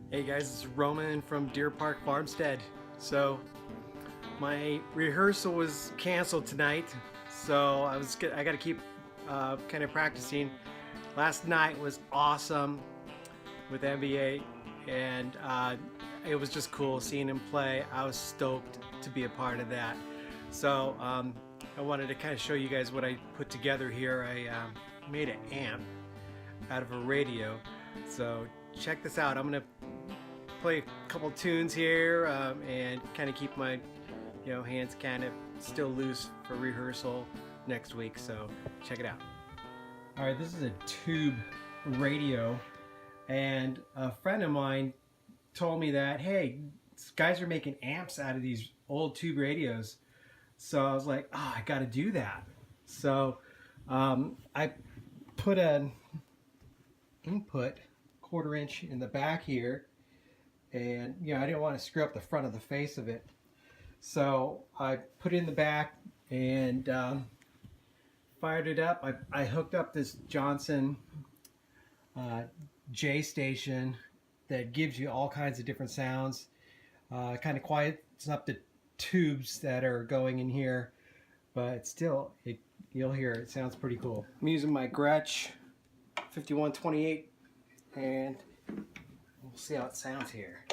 Hey guys, it's Roman from Deer Park Farmstead. So my rehearsal was canceled tonight, so I got to keep kind of practicing. Last night was awesome with NBA, and it was just cool seeing him play. I was stoked to be a part of that. So I wanted to kind of show you guys what I put together here. I made an amp out of a radio. So check this out. I'm gonna play a couple tunes here and kind of keep my hands kind of still loose for rehearsal next week. So check it out. All right, this is a tube radio, and a friend of mine told me that, hey, guys are making amps out of these old tube radios. So I was like, oh, I got to do that. So I put an input 1/4 inch in the back here, and I didn't want to screw up the front of the face of it, so I put it in the back and fired it up. I hooked up this Johnson J station that gives you all kinds of different sounds. Kind of quiets up the tubes that are going in here, but still you'll hear it sounds pretty cool. I'm using my Gretsch G5128, and we'll see how it sounds here.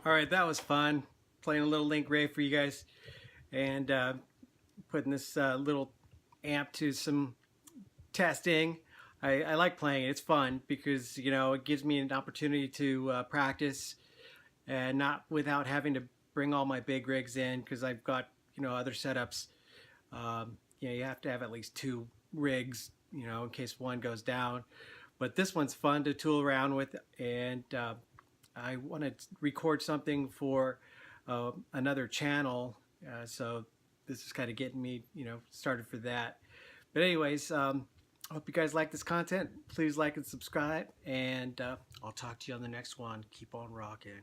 All right, that was fun, playing a little Allaince Wray for you guys, and putting this little amp to some testing. I like playing it. It's fun because it gives me an opportunity to practice, and not without having to bring all my big rigs in, because I've got other setups. You have to have at least 2 rigs, in case one goes down. But this one's fun to tool around with, and I want to record something for another channel, so this is kind of getting me started for that. But anyways, I hope you guys like this content. Please like and subscribe, and I'll talk to you on the next one. Keep on rocking.